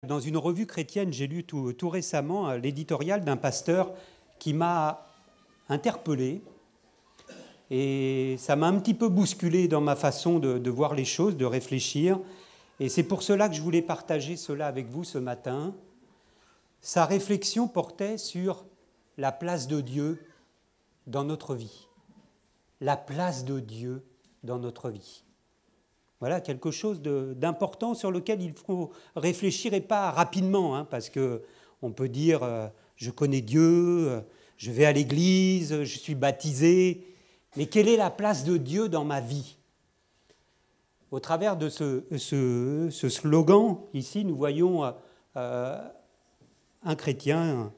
Dans une revue chrétienne, j'ai lu tout récemment l'éditorial d'un pasteur qui m'a interpellé et ça m'a un petit peu bousculé dans ma façon de voir les choses, de réfléchir. Et c'est pour cela que je voulais partager cela avec vous ce matin. Sa réflexion portait sur la place de Dieu dans notre vie. La place de Dieu dans notre vie. Voilà quelque chose d'important sur lequel il faut réfléchir et pas rapidement, parce qu'on peut dire je connais Dieu, je vais à l'église, je suis baptisé, mais quelle est la place de Dieu dans ma vie? Au travers de ce slogan, ici, nous voyons un chrétien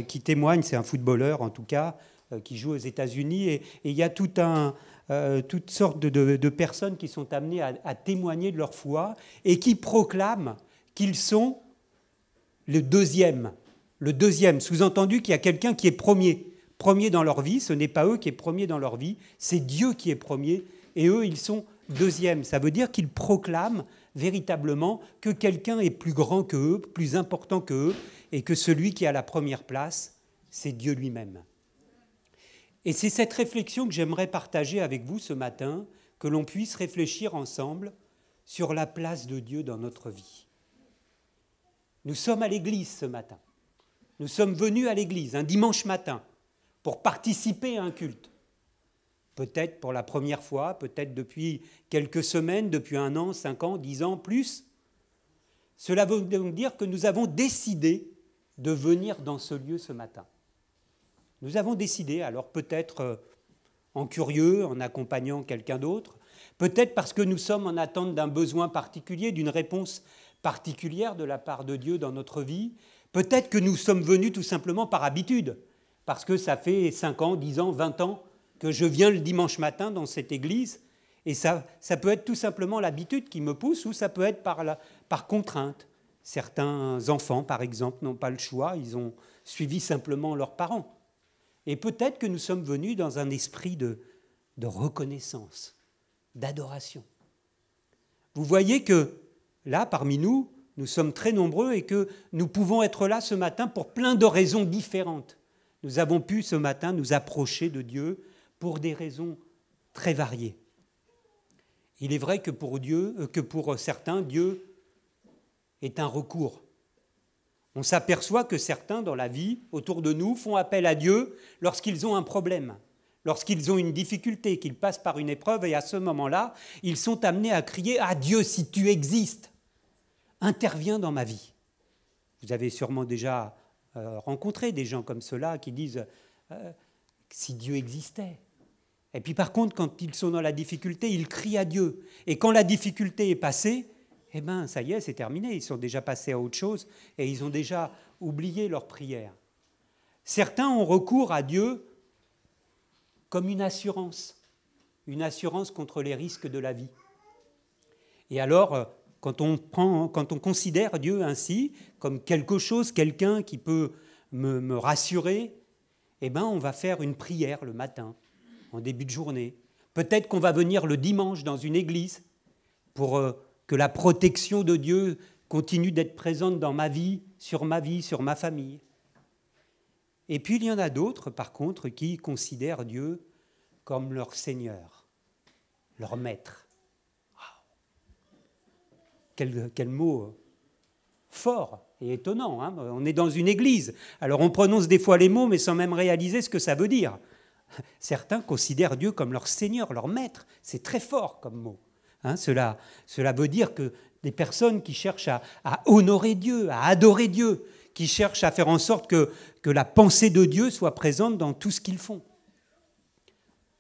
qui témoigne, c'est un footballeur en tout cas, qui joue aux États-Unis, et il y a toutes sortes de personnes qui sont amenées à témoigner de leur foi et qui proclament qu'ils sont le deuxième, sous-entendu qu'il y a quelqu'un qui est premier dans leur vie. Ce n'est pas eux qui est premier dans leur vie, c'est Dieu qui est premier, et eux, ils sont deuxièmes. Ça veut dire qu'ils proclament véritablement que quelqu'un est plus grand qu'eux, plus important qu'eux, et que celui qui a la première place, c'est Dieu lui-même. Et c'est cette réflexion que j'aimerais partager avec vous ce matin, que l'on puisse réfléchir ensemble sur la place de Dieu dans notre vie. Nous sommes à l'église ce matin. Nous sommes venus à l'église un dimanche matin pour participer à un culte. Peut-être pour la première fois, peut-être depuis quelques semaines, depuis 1 an, 5 ans, 10 ans, plus. Cela veut donc dire que nous avons décidé de venir dans ce lieu ce matin. Nous avons décidé, alors peut-être en curieux, en accompagnant quelqu'un d'autre, peut-être parce que nous sommes en attente d'un besoin particulier, d'une réponse particulière de la part de Dieu dans notre vie, peut-être que nous sommes venus tout simplement par habitude, parce que ça fait 5 ans, 10 ans, 20 ans que je viens le dimanche matin dans cette église, et ça peut être tout simplement l'habitude qui me pousse, ou ça peut être par contrainte. Certains enfants, par exemple, n'ont pas le choix, ils ont suivi simplement leurs parents. Et peut-être que nous sommes venus dans un esprit de reconnaissance, d'adoration. Vous voyez que là, parmi nous, nous sommes très nombreux et que nous pouvons être là ce matin pour plein de raisons différentes. Nous avons pu ce matin nous approcher de Dieu pour des raisons très variées. Il est vrai que pour certains, Dieu est un recours. On s'aperçoit que certains dans la vie, autour de nous, font appel à Dieu lorsqu'ils ont un problème, lorsqu'ils ont une difficulté, qu'ils passent par une épreuve, et à ce moment-là, ils sont amenés à crier « Ah Dieu, si tu existes, interviens dans ma vie ». Vous avez sûrement déjà rencontré des gens comme cela qui disent « Si Dieu existait ». Et puis par contre, quand ils sont dans la difficulté, ils crient à Dieu. Et quand la difficulté est passée, eh bien, ça y est, c'est terminé. Ils sont déjà passés à autre chose et ils ont déjà oublié leur prière. Certains ont recours à Dieu comme une assurance contre les risques de la vie. Et alors, quand on considère Dieu ainsi, comme quelque chose, quelqu'un qui peut me rassurer, eh bien, on va faire une prière le matin, en début de journée. Peut-être qu'on va venir le dimanche dans une église pour que la protection de Dieu continue d'être présente dans ma vie, sur ma famille. Et puis il y en a d'autres, par contre, qui considèrent Dieu comme leur Seigneur, leur Maître. Quel mot fort et étonnant, hein. On est dans une église, alors on prononce des fois les mots, mais sans même réaliser ce que ça veut dire. Certains considèrent Dieu comme leur Seigneur, leur Maître. C'est très fort comme mot. Cela veut dire que des personnes qui cherchent à honorer Dieu, à adorer Dieu, qui cherchent à faire en sorte que la pensée de Dieu soit présente dans tout ce qu'ils font.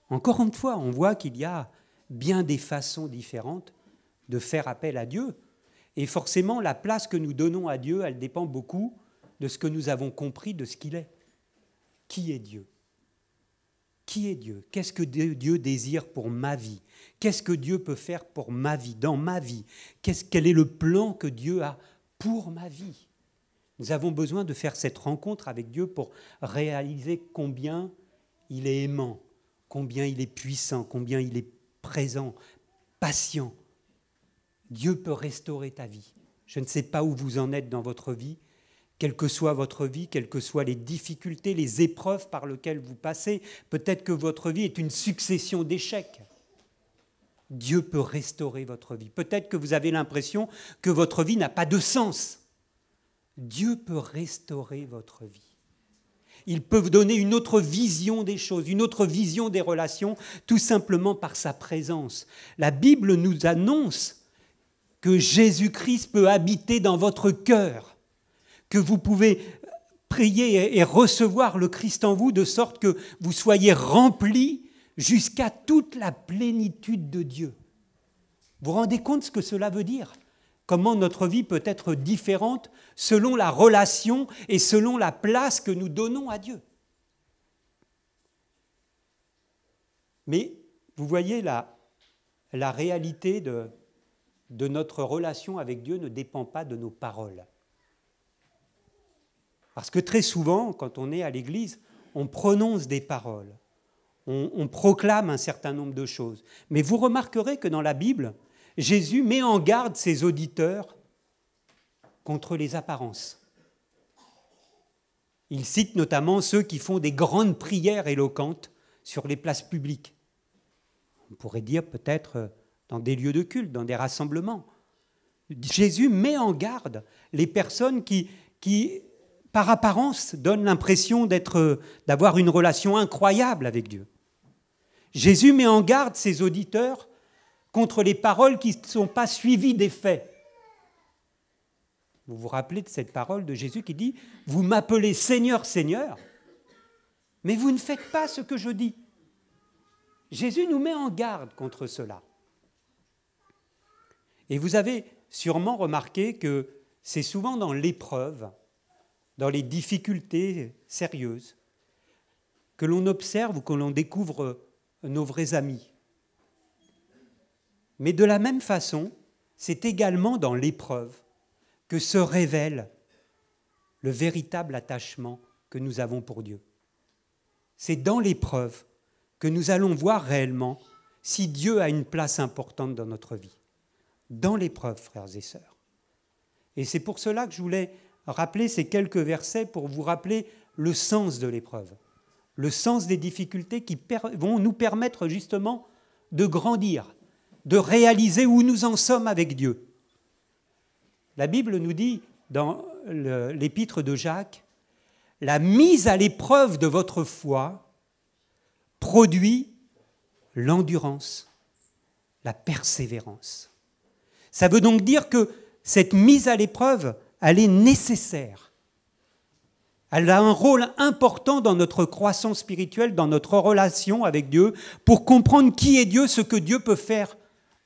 Encore une fois, on voit qu'il y a bien des façons différentes de faire appel à Dieu. Et forcément, la place que nous donnons à Dieu, elle dépend beaucoup de ce que nous avons compris de ce qu'il est. Qui est Dieu ? Qui est Dieu ? Qu'est-ce que Dieu désire pour ma vie ? Qu'est-ce que Dieu peut faire pour ma vie, dans ma vie ? Quel est le plan que Dieu a pour ma vie ? Nous avons besoin de faire cette rencontre avec Dieu pour réaliser combien il est aimant, combien il est puissant, combien il est présent, patient. Dieu peut restaurer ta vie. Je ne sais pas où vous en êtes dans votre vie, quelle que soit votre vie, quelles que soient les difficultés, les épreuves par lesquelles vous passez. Peut-être que votre vie est une succession d'échecs. Dieu peut restaurer votre vie. Peut-être que vous avez l'impression que votre vie n'a pas de sens. Dieu peut restaurer votre vie. Il peut vous donner une autre vision des choses, une autre vision des relations, tout simplement par sa présence. La Bible nous annonce que Jésus-Christ peut habiter dans votre cœur, que vous pouvez prier et recevoir le Christ en vous de sorte que vous soyez remplis jusqu'à toute la plénitude de Dieu. Vous vous rendez compte ce que cela veut dire ? Comment notre vie peut être différente selon la relation et selon la place que nous donnons à Dieu. Mais vous voyez, la réalité de notre relation avec Dieu ne dépend pas de nos paroles. Parce que très souvent, quand on est à l'église, on prononce des paroles, on proclame un certain nombre de choses. Mais vous remarquerez que dans la Bible, Jésus met en garde ses auditeurs contre les apparences. Il cite notamment ceux qui font des grandes prières éloquentes sur les places publiques. On pourrait dire peut-être dans des lieux de culte, dans des rassemblements. Jésus met en garde les personnes qui par apparence, donnent l'impression d'avoir une relation incroyable avec Dieu. Jésus met en garde ses auditeurs contre les paroles qui ne sont pas suivies des faits. Vous vous rappelez de cette parole de Jésus qui dit « Vous m'appelez Seigneur, Seigneur, mais vous ne faites pas ce que je dis. » Jésus nous met en garde contre cela. Et vous avez sûrement remarqué que c'est souvent dans l'épreuve, dans les difficultés sérieuses, que l'on observe ou que l'on découvre nos vrais amis. Mais de la même façon, c'est également dans l'épreuve que se révèle le véritable attachement que nous avons pour Dieu. C'est dans l'épreuve que nous allons voir réellement si Dieu a une place importante dans notre vie. Dans l'épreuve, frères et sœurs. Et c'est pour cela que je voulais rappeler ces quelques versets pour vous rappeler le sens de l'épreuve, le sens des difficultés qui vont nous permettre justement de grandir, de réaliser où nous en sommes avec Dieu. La Bible nous dit dans l'épître de Jacques, « La mise à l'épreuve de votre foi produit l'endurance, la persévérance. » Ça veut donc dire que cette mise à l'épreuve, elle est nécessaire. Elle a un rôle important dans notre croissance spirituelle, dans notre relation avec Dieu, pour comprendre qui est Dieu, ce que Dieu peut faire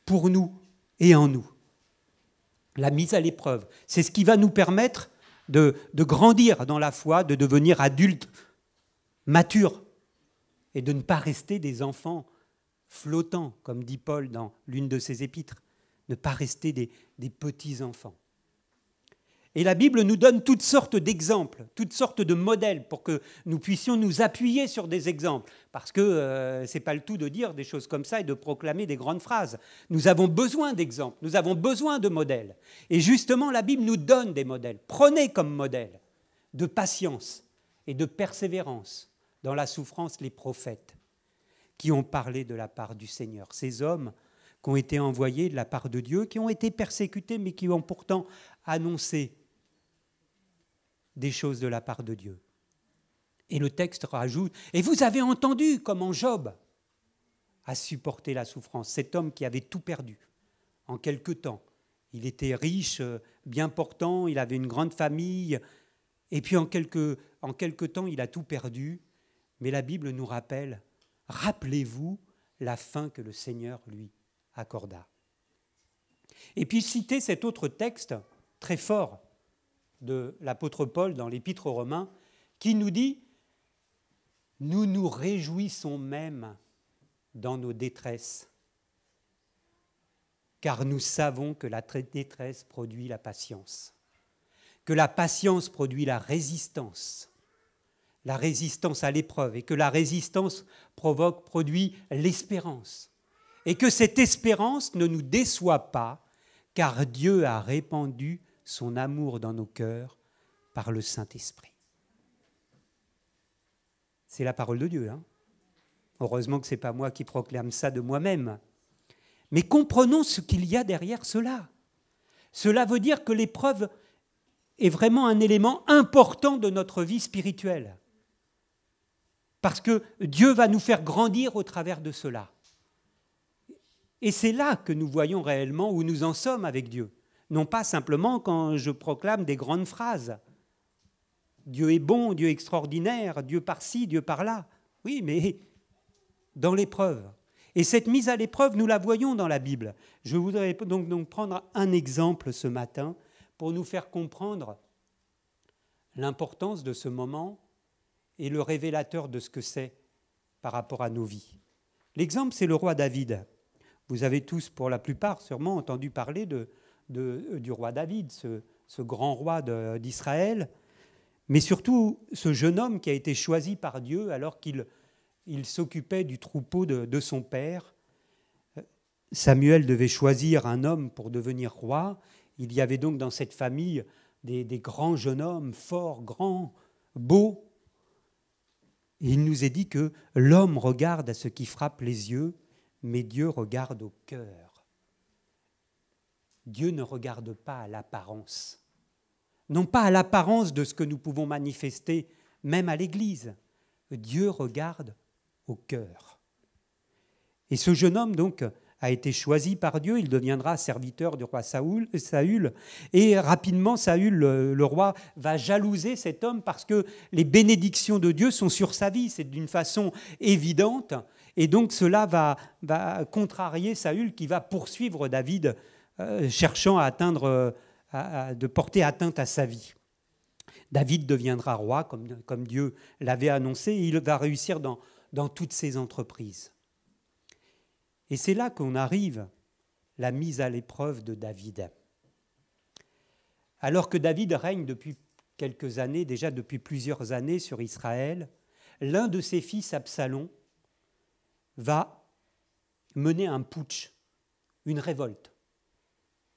pour nous et en nous. La mise à l'épreuve, c'est ce qui va nous permettre de grandir dans la foi, de devenir adultes, matures, et de ne pas rester des enfants flottants, comme dit Paul dans l'une de ses épîtres, ne pas rester des petits-enfants. Et la Bible nous donne toutes sortes d'exemples, toutes sortes de modèles pour que nous puissions nous appuyer sur des exemples. Parce que ce n'est pas le tout de dire des choses comme ça et de proclamer des grandes phrases. Nous avons besoin d'exemples, nous avons besoin de modèles. Et justement, la Bible nous donne des modèles. Prenez comme modèle de patience et de persévérance dans la souffrance les prophètes qui ont parlé de la part du Seigneur. Ces hommes qui ont été envoyés de la part de Dieu, qui ont été persécutés, mais qui ont pourtant annoncé des choses de la part de Dieu. Et le texte rajoute, « Et vous avez entendu comment Job a supporté la souffrance, cet homme qui avait tout perdu en quelque temps. Il était riche, bien portant, il avait une grande famille, et puis en quelque temps, il a tout perdu. Mais la Bible nous rappelle, rappelez-vous la fin que le Seigneur lui accorda. » Et puis citer cet autre texte très fort de l'apôtre Paul dans l'Épître aux Romains, qui nous dit « Nous nous réjouissons même dans nos détresses, car nous savons que la détresse produit la patience, que la patience produit la résistance à l'épreuve, et que la résistance produit l'espérance, et que cette espérance ne nous déçoit pas, car Dieu a répandu son amour dans nos cœurs par le Saint-Esprit. C'est la parole de Dieu, hein. Heureusement que ce n'est pas moi qui proclame ça de moi-même. Mais comprenons ce qu'il y a derrière cela. Cela veut dire que l'épreuve est vraiment un élément important de notre vie spirituelle. Parce que Dieu va nous faire grandir au travers de cela. Et c'est là que nous voyons réellement où nous en sommes avec Dieu. Non pas simplement quand je proclame des grandes phrases. Dieu est bon, Dieu est extraordinaire, Dieu par-ci, Dieu par-là. Oui, mais dans l'épreuve. Et cette mise à l'épreuve, nous la voyons dans la Bible. Je voudrais donc prendre un exemple ce matin pour nous faire comprendre l'importance de ce moment et le révélateur de ce que c'est par rapport à nos vies. L'exemple, c'est le roi David. Vous avez tous, pour la plupart, sûrement entendu parler du roi David, ce grand roi d'Israël, mais surtout ce jeune homme qui a été choisi par Dieu alors qu'il s'occupait du troupeau de son père. Samuel devait choisir un homme pour devenir roi. Il y avait donc dans cette famille des grands jeunes hommes, forts, grands, beaux. Et il nous est dit que l'homme regarde à ce qui frappe les yeux, mais Dieu regarde au cœur. Dieu ne regarde pas à l'apparence. Non pas à l'apparence de ce que nous pouvons manifester, même à l'Église. Dieu regarde au cœur. Et ce jeune homme, donc, a été choisi par Dieu. Il deviendra serviteur du roi Saül. Et rapidement, Saül, le roi, va jalouser cet homme parce que les bénédictions de Dieu sont sur sa vie. C'est d'une façon évidente. Et donc, cela va contrarier Saül qui va poursuivre David, cherchant à de porter atteinte à sa vie. David deviendra roi, comme Dieu l'avait annoncé, et il va réussir dans toutes ses entreprises. Et c'est là qu'on arrive, la mise à l'épreuve de David. Alors que David règne depuis quelques années, déjà depuis plusieurs années sur Israël, l'un de ses fils, Absalom, va mener un putsch, une révolte,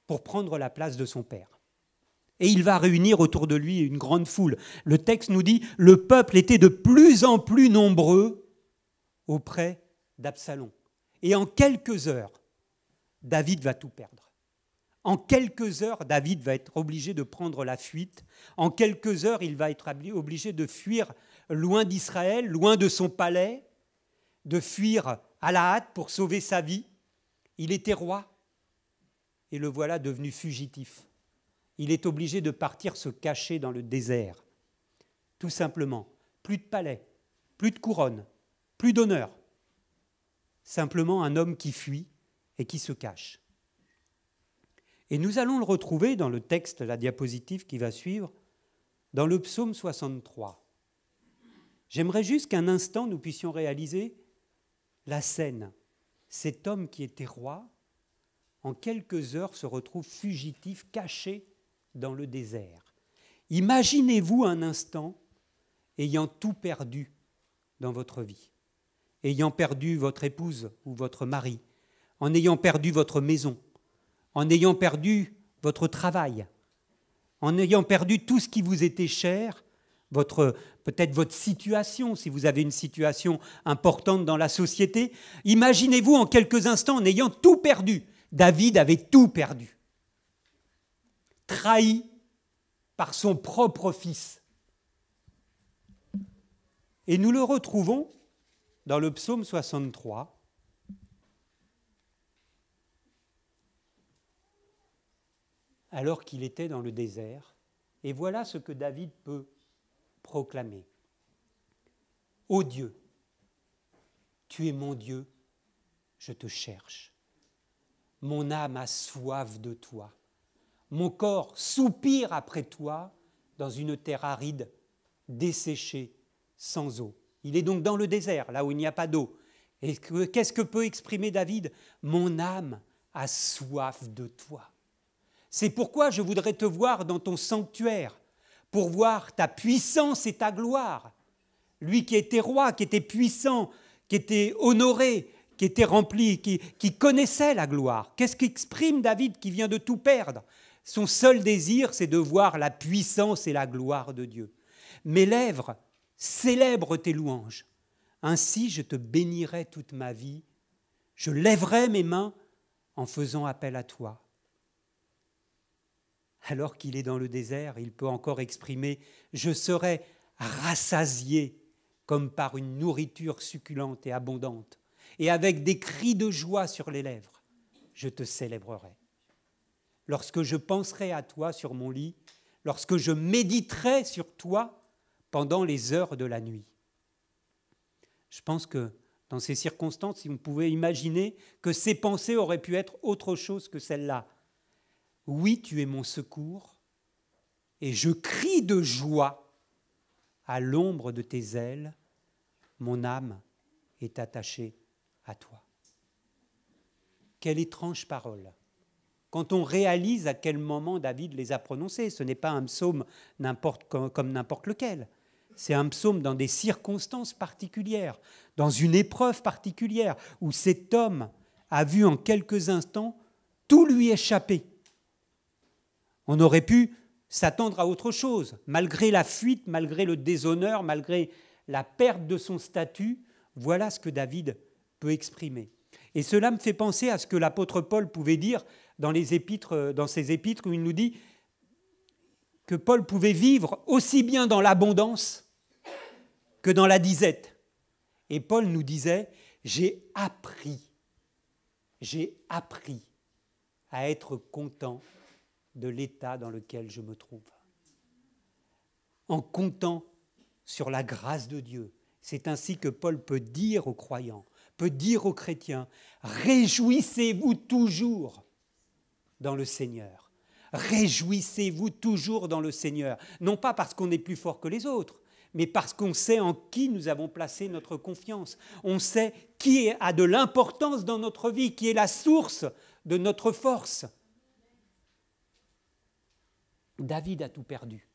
pour prendre la place de son père. Et il va réunir autour de lui une grande foule. Le texte nous dit « Le peuple était de plus en plus nombreux auprès d'Absalom. » Et en quelques heures, David va tout perdre. En quelques heures, David va être obligé de prendre la fuite. En quelques heures, il va être obligé de fuir loin d'Israël, loin de son palais, de fuir à la hâte pour sauver sa vie. Il était roi et le voilà devenu fugitif. Il est obligé de partir se cacher dans le désert. Tout simplement, plus de palais, plus de couronne, plus d'honneur. Simplement un homme qui fuit et qui se cache. Et nous allons le retrouver dans le texte, la diapositive qui va suivre, dans le psaume 63. J'aimerais juste qu'un instant nous puissions réaliser la scène. Cet homme qui était roi, en quelques heures se retrouve fugitif, caché dans le désert. Imaginez-vous un instant ayant tout perdu dans votre vie, ayant perdu votre épouse ou votre mari, en ayant perdu votre maison, en ayant perdu votre travail, en ayant perdu tout ce qui vous était cher, peut-être votre situation, si vous avez une situation importante dans la société. Imaginez-vous en quelques instants en ayant tout perdu. David avait tout perdu. Trahi par son propre fils. Et nous le retrouvons dans le psaume 63. Alors qu'il était dans le désert. Et voilà ce que David peut proclamer. Ô Dieu, tu es mon Dieu, je te cherche. Mon âme a soif de toi. Mon corps soupire après toi dans une terre aride, desséchée, sans eau. Il est donc dans le désert, là où il n'y a pas d'eau. Et qu'est-ce que peut exprimer David ? Mon âme a soif de toi. C'est pourquoi je voudrais te voir dans ton sanctuaire, pour voir ta puissance et ta gloire. Lui qui était roi, qui était puissant, qui était honoré, qui était rempli, qui connaissait la gloire. Qu'est-ce qu'exprime David qui vient de tout perdre ? Son seul désir, c'est de voir la puissance et la gloire de Dieu. Mes lèvres célèbrent tes louanges. Ainsi, je te bénirai toute ma vie. Je lèverai mes mains en faisant appel à toi. Alors qu'il est dans le désert, il peut encore exprimer « Je serai rassasié comme par une nourriture succulente et abondante, et avec des cris de joie sur les lèvres, je te célébrerai. Lorsque je penserai à toi sur mon lit, lorsque je méditerai sur toi pendant les heures de la nuit. » Je pense que dans ces circonstances, si vous pouvez imaginer que ces pensées auraient pu être autre chose que celle-là. Oui, tu es mon secours, et je crie de joie à l'ombre de tes ailes, mon âme est attachée à toi. Quelle étrange parole! Quand on réalise à quel moment David les a prononcées, ce n'est pas un psaume comme n'importe lequel. C'est un psaume dans des circonstances particulières, dans une épreuve particulière, où cet homme a vu en quelques instants tout lui échapper. On aurait pu s'attendre à autre chose. Malgré la fuite, malgré le déshonneur, malgré la perte de son statut, voilà ce que David peut exprimer. Et cela me fait penser à ce que l'apôtre Paul pouvait dire dans ses épîtres, où il nous dit que Paul pouvait vivre aussi bien dans l'abondance que dans la disette. Et Paul nous disait, j'ai appris à être content de l'état dans lequel je me trouve. En comptant sur la grâce de Dieu. C'est ainsi que Paul peut dire aux croyants, peut dire aux chrétiens, réjouissez-vous toujours dans le Seigneur. Réjouissez-vous toujours dans le Seigneur. Non pas parce qu'on est plus fort que les autres, mais parce qu'on sait en qui nous avons placé notre confiance. On sait qui a de l'importance dans notre vie, qui est la source de notre force. David a tout perdu.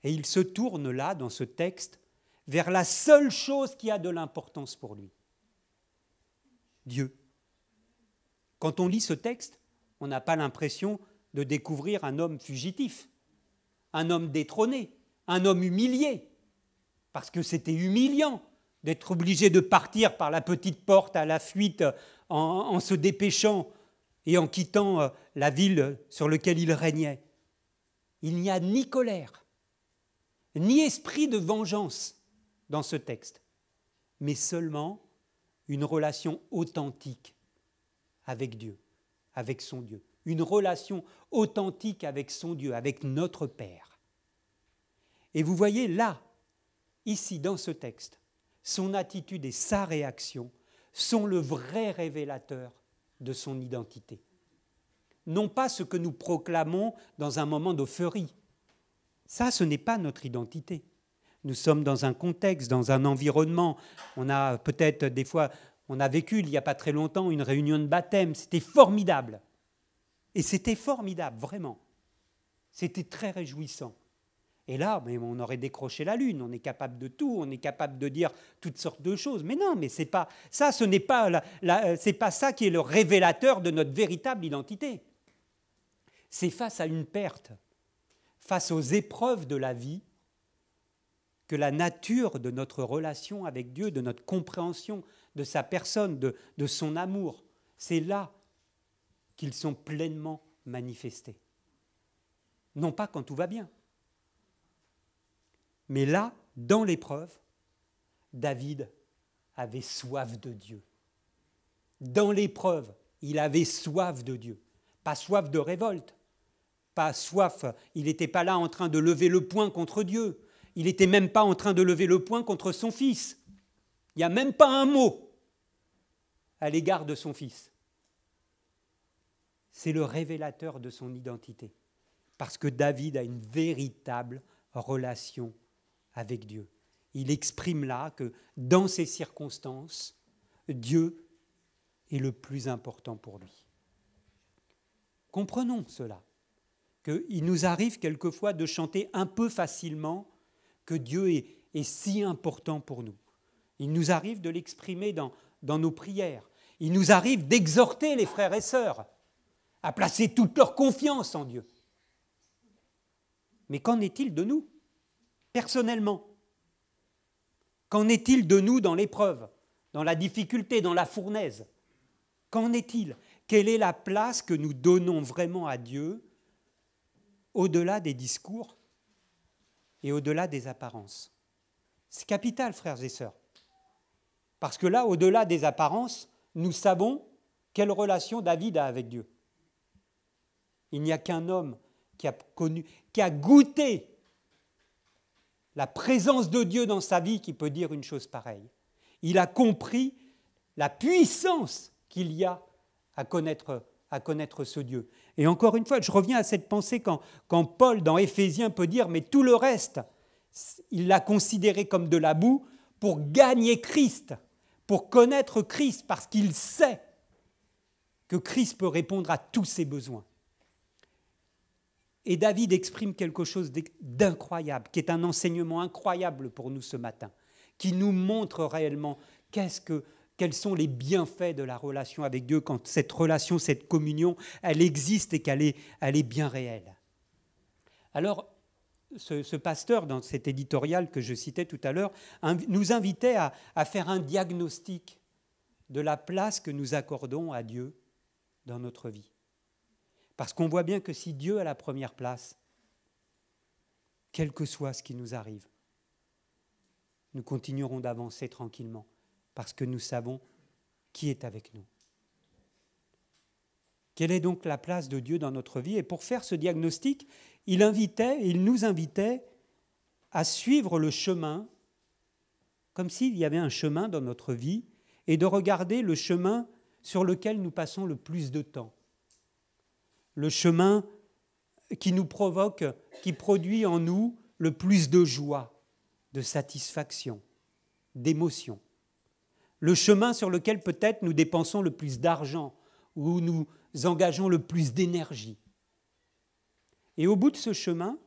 Et il se tourne là, dans ce texte, vers la seule chose qui a de l'importance pour lui. Dieu. Quand on lit ce texte, on n'a pas l'impression de découvrir un homme fugitif, un homme détrôné, un homme humilié, parce que c'était humiliant d'être obligé de partir par la petite porte à la fuite en se dépêchant et en quittant la ville sur laquelle il régnait. Il n'y a ni colère, ni esprit de vengeance dans ce texte, mais seulement une relation authentique avec Dieu, avec son Dieu. Une relation authentique avec son Dieu, avec notre Père. Et vous voyez là, ici dans ce texte, son attitude et sa réaction sont le vrai révélateur de son identité. Non pas ce que nous proclamons dans un moment d'euphorie. Ça, ce n'est pas notre identité. Nous sommes dans un contexte, dans un environnement. On a peut-être des fois, on a vécu il n'y a pas très longtemps une réunion de baptême. C'était formidable. Et c'était formidable, vraiment. C'était très réjouissant. Et là, mais on aurait décroché la lune, on est capable de tout, on est capable de dire toutes sortes de choses. Mais non, mais c'est pas ça, ce n'est pas, c'est pas ça qui est le révélateur de notre véritable identité. C'est face à une perte, face aux épreuves de la vie, que la nature de notre relation avec Dieu, de notre compréhension de sa personne, de son amour, c'est là qu'ils sont pleinement manifestés. Non pas quand tout va bien. Mais là, dans l'épreuve, David avait soif de Dieu. Dans l'épreuve, il avait soif de Dieu. Pas soif de révolte, pas soif, il n'était pas là en train de lever le poing contre Dieu. Il n'était même pas en train de lever le poing contre son fils. Il n'y a même pas un mot à l'égard de son fils. C'est le révélateur de son identité. Parce que David a une véritable relation avec Dieu. Il exprime là que dans ces circonstances, Dieu est le plus important pour lui. Comprenons cela, qu'il nous arrive quelquefois de chanter un peu facilement que Dieu est si important pour nous. Il nous arrive de l'exprimer dans nos prières. Il nous arrive d'exhorter les frères et sœurs à placer toute leur confiance en Dieu. Mais qu'en est-il de nous, personnellement? Qu'en est-il de nous dans l'épreuve, dans la difficulté, dans la fournaise? Qu'en est-il? Quelle est la place que nous donnons vraiment à Dieu au-delà des discours et au-delà des apparences? C'est capital, frères et sœurs. Parce que là, au-delà des apparences, nous savons quelle relation David a avec Dieu. Il n'y a qu'un homme qui a goûté la présence de Dieu dans sa vie qui peut dire une chose pareille. Il a compris la puissance qu'il y a à connaître ce Dieu. Et encore une fois, je reviens à cette pensée quand Paul, dans Éphésiens, peut dire « mais tout le reste, il l'a considéré comme de la boue pour gagner Christ, pour connaître Christ, parce qu'il sait que Christ peut répondre à tous ses besoins. » Et David exprime quelque chose d'incroyable, qui est un enseignement incroyable pour nous ce matin, qui nous montre réellement quels sont les bienfaits de la relation avec Dieu quand cette relation, cette communion, elle existe et qu'elle est bien réelle. Alors, ce pasteur, dans cet éditorial que je citais tout à l'heure, nous invitait à faire un diagnostic de la place que nous accordons à Dieu dans notre vie. Parce qu'on voit bien que si Dieu a la première place, quel que soit ce qui nous arrive, nous continuerons d'avancer tranquillement, parce que nous savons qui est avec nous. Quelle est donc la place de Dieu dans notre vie? Et pour faire ce diagnostic, il nous invitait à suivre le chemin, comme s'il y avait un chemin dans notre vie, et de regarder le chemin sur lequel nous passons le plus de temps. Le chemin qui nous provoque, qui produit en nous le plus de joie, de satisfaction, d'émotion. Le chemin sur lequel peut-être nous dépensons le plus d'argent, où nous engageons le plus d'énergie. Et au bout de ce chemin,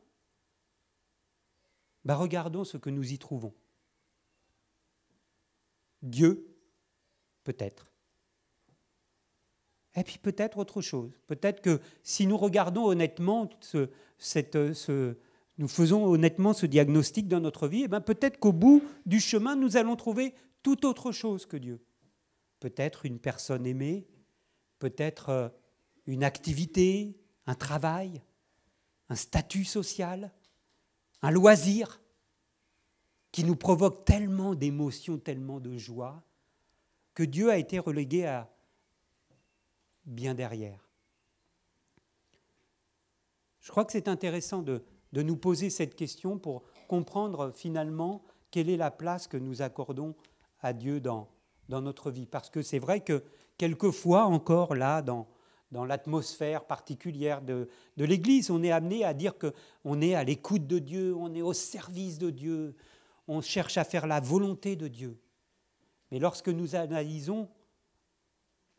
regardons ce que nous y trouvons. Dieu, peut-être. Et puis peut-être autre chose. Peut-être que si nous regardons honnêtement, nous faisons honnêtement ce diagnostic dans notre vie, peut-être qu'au bout du chemin, nous allons trouver tout autre chose que Dieu. Peut-être une personne aimée, peut-être une activité, un travail, un statut social, un loisir qui nous provoque tellement d'émotions, tellement de joie, que Dieu a été relégué à bien derrière. Je crois que c'est intéressant de nous poser cette question pour comprendre finalement quelle est la place que nous accordons à Dieu dans notre vie. Parce que c'est vrai que quelquefois encore là, dans l'atmosphère particulière de l'Église, on est amené à dire qu'on est à l'écoute de Dieu, on est au service de Dieu, on cherche à faire la volonté de Dieu. Mais lorsque nous analysons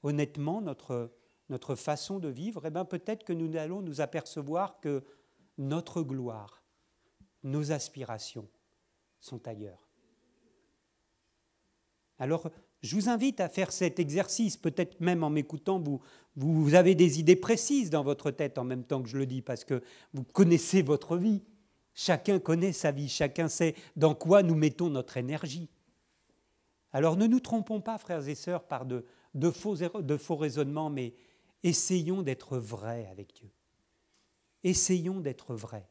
honnêtement notre façon de vivre, peut-être que nous allons nous apercevoir que notre gloire, nos aspirations sont ailleurs. Alors, je vous invite à faire cet exercice, peut-être même en m'écoutant, vous avez des idées précises dans votre tête en même temps que je le dis, parce que vous connaissez votre vie. Chacun connaît sa vie, chacun sait dans quoi nous mettons notre énergie. Alors ne nous trompons pas, frères et sœurs, par de faux raisonnements, mais essayons d'être vrais avec Dieu. Essayons d'être vrais.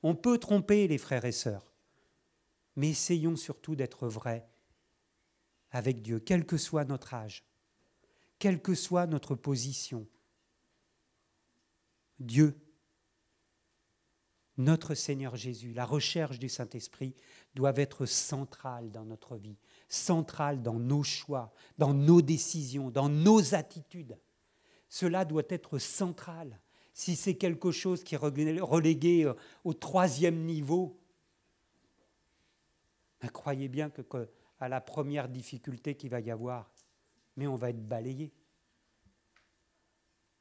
On peut tromper les frères et sœurs, mais essayons surtout d'être vrais avec Dieu, quel que soit notre âge, quelle que soit notre position. Dieu, notre Seigneur Jésus, la recherche du Saint-Esprit doivent être centrale dans notre vie, centrale dans nos choix, dans nos décisions, dans nos attitudes. Cela doit être central. Si c'est quelque chose qui est relégué au 3e niveau, croyez bien qu'à la première difficulté qu'il va y avoir, mais on va être balayé.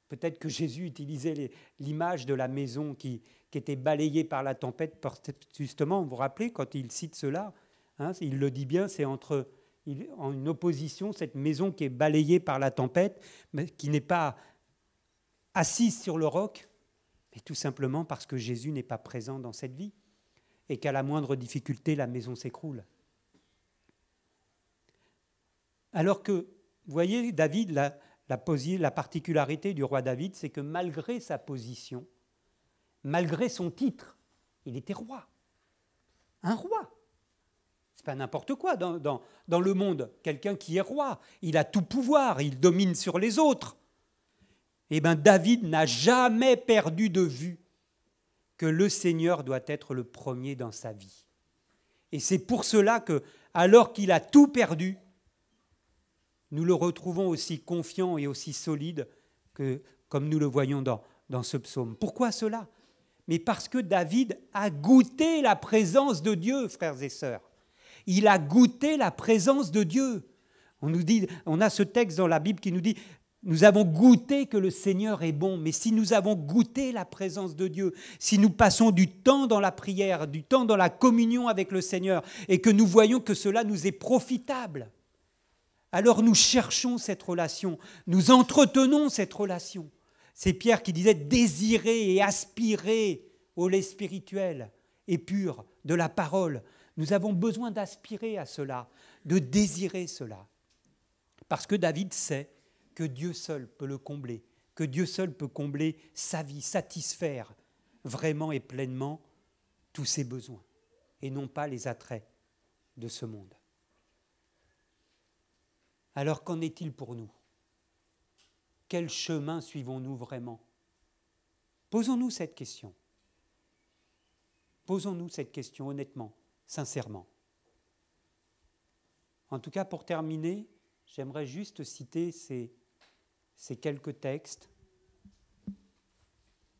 Peut-être que Jésus utilisait l'image de la maison qui était balayée par la tempête, justement, vous vous rappelez, quand il cite cela, il le dit bien, c'est en une opposition, cette maison qui est balayée par la tempête, mais qui n'est pas assise sur le roc, mais tout simplement parce que Jésus n'est pas présent dans cette vie et qu'à la moindre difficulté, la maison s'écroule. Alors que, vous voyez, David, la particularité du roi David, c'est que malgré sa position, malgré son titre, il était roi. Un roi. C'est pas n'importe quoi dans le monde. Quelqu'un qui est roi, il a tout pouvoir, il domine sur les autres. Eh bien, David n'a jamais perdu de vue que le Seigneur doit être le premier dans sa vie. Et c'est pour cela que, alors qu'il a tout perdu, nous le retrouvons aussi confiant et aussi solide que comme nous le voyons dans ce psaume. Pourquoi cela ? Mais parce que David a goûté la présence de Dieu, frères et sœurs. Il a goûté la présence de Dieu. On a ce texte dans la Bible qui nous dit « Nous avons goûté que le Seigneur est bon ». Mais si nous avons goûté la présence de Dieu, si nous passons du temps dans la prière, du temps dans la communion avec le Seigneur, et que nous voyons que cela nous est profitable, alors nous cherchons cette relation, nous entretenons cette relation. C'est Pierre qui disait « désirer et aspirer au lait spirituel et pur de la parole ». Nous avons besoin d'aspirer à cela, de désirer cela. Parce que David sait que Dieu seul peut le combler, que Dieu seul peut combler sa vie, satisfaire vraiment et pleinement tous ses besoins, et non pas les attraits de ce monde. Alors qu'en est-il pour nous ? Quel chemin suivons-nous vraiment ? Posons-nous cette question. Posons-nous cette question honnêtement, sincèrement. En tout cas, pour terminer, j'aimerais juste citer ces quelques textes.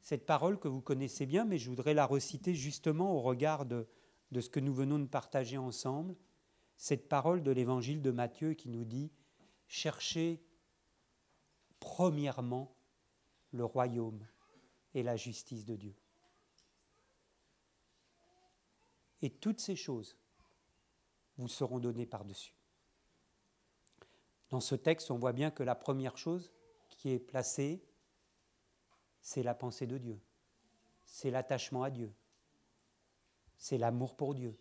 Cette parole que vous connaissez bien, mais je voudrais la reciter justement au regard de ce que nous venons de partager ensemble. Cette parole de l'évangile de Matthieu qui nous dit « Cherchez premièrement le royaume et la justice de Dieu. » Et toutes ces choses vous seront données par-dessus. Dans ce texte, on voit bien que la première chose qui est placée, c'est la pensée de Dieu, c'est l'attachement à Dieu, c'est l'amour pour Dieu,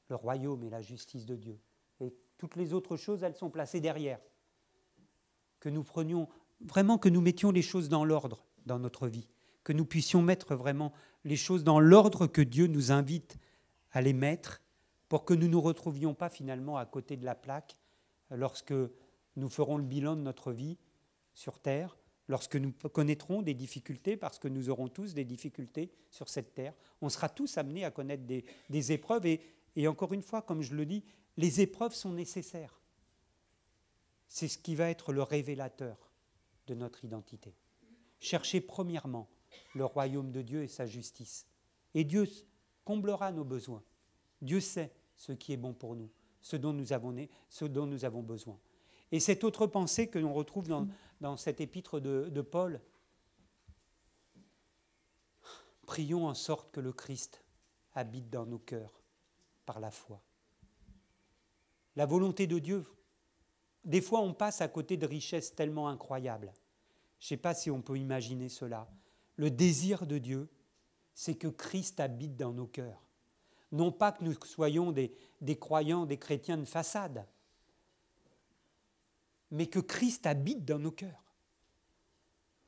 le royaume et la justice de Dieu. Et toutes les autres choses, elles sont placées derrière. Que nous prenions, vraiment que nous mettions les choses dans l'ordre dans notre vie, que nous puissions mettre vraiment les choses dans l'ordre que Dieu nous invite à les mettre pour que nous ne nous retrouvions pas finalement à côté de la plaque lorsque nous ferons le bilan de notre vie sur terre, lorsque nous connaîtrons des difficultés, parce que nous aurons tous des difficultés sur cette terre. On sera tous amenés à connaître des épreuves et encore une fois, comme je le dis, les épreuves sont nécessaires. C'est ce qui va être le révélateur de notre identité. Cherchez premièrement le royaume de Dieu et sa justice. Et Dieu comblera nos besoins. Dieu sait ce qui est bon pour nous, ce dont nous avons besoin. Et cette autre pensée que l'on retrouve dans cette épître de Paul, prions en sorte que le Christ habite dans nos cœurs par la foi. La volonté de Dieu, des fois on passe à côté de richesses tellement incroyables. Je ne sais pas si on peut imaginer cela. Le désir de Dieu, c'est que Christ habite dans nos cœurs. Non pas que nous soyons des croyants, des chrétiens de façade, mais que Christ habite dans nos cœurs.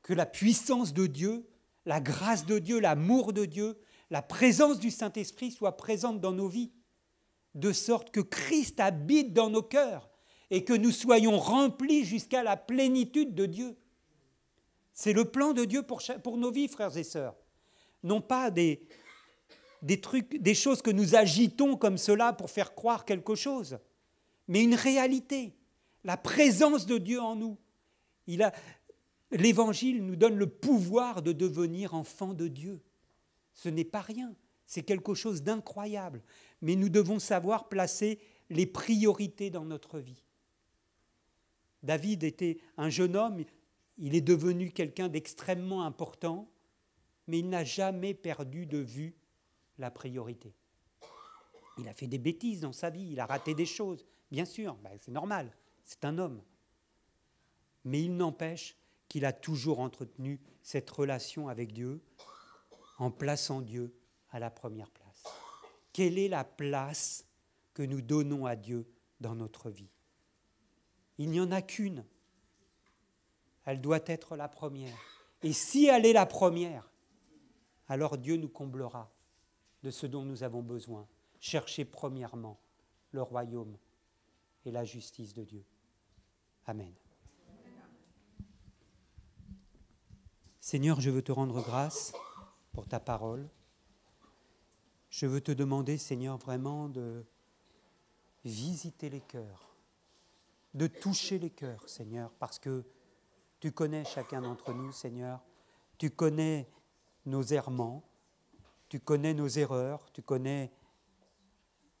Que la puissance de Dieu, la grâce de Dieu, l'amour de Dieu, la présence du Saint-Esprit soit présente dans nos vies, de sorte que Christ habite dans nos cœurs et que nous soyons remplis jusqu'à la plénitude de Dieu. C'est le plan de Dieu pour nos vies, frères et sœurs. Non pas des choses que nous agitons comme cela pour faire croire quelque chose, mais une réalité, la présence de Dieu en nous. L'Évangile nous donne le pouvoir de devenir enfants de Dieu. Ce n'est pas rien, c'est quelque chose d'incroyable, mais nous devons savoir placer les priorités dans notre vie. David était un jeune homme, il est devenu quelqu'un d'extrêmement important, mais il n'a jamais perdu de vue la priorité. Il a fait des bêtises dans sa vie, il a raté des choses, bien sûr, c'est normal, c'est un homme. Mais il n'empêche qu'il a toujours entretenu cette relation avec Dieu en plaçant Dieu à la première place. Quelle est la place que nous donnons à Dieu dans notre vie? Il n'y en a qu'une. Elle doit être la première. Et si elle est la première, alors Dieu nous comblera de ce dont nous avons besoin. Cherchez premièrement le royaume et la justice de Dieu. Amen. Seigneur, je veux te rendre grâce pour ta parole. Je veux te demander, Seigneur, vraiment de visiter les cœurs, de toucher les cœurs, Seigneur, parce que tu connais chacun d'entre nous, Seigneur. Tu connais nos errements, tu connais nos erreurs, tu connais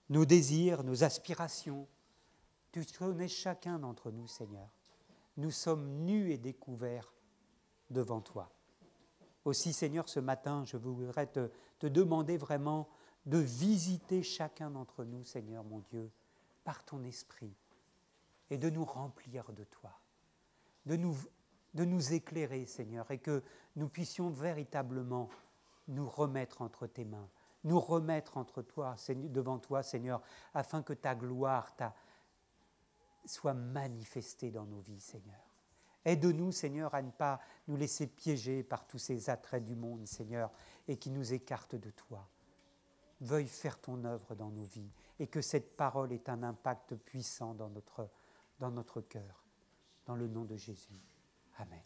nos désirs, nos aspirations. Tu connais chacun d'entre nous, Seigneur. Nous sommes nus et découverts devant toi. Aussi, Seigneur, ce matin, je voudrais te demander vraiment de visiter chacun d'entre nous, Seigneur, mon Dieu, par ton esprit, et de nous remplir de toi, de nous éclairer, Seigneur, et que nous puissions véritablement nous remettre entre tes mains, nous remettre devant toi, Seigneur, afin que ta gloire soit manifestée dans nos vies, Seigneur. Aide-nous, Seigneur, à ne pas nous laisser piéger par tous ces attraits du monde, Seigneur, et qui nous écartent de toi. Veuille faire ton œuvre dans nos vies et que cette parole ait un impact puissant dans notre cœur. Dans le nom de Jésus. Amen.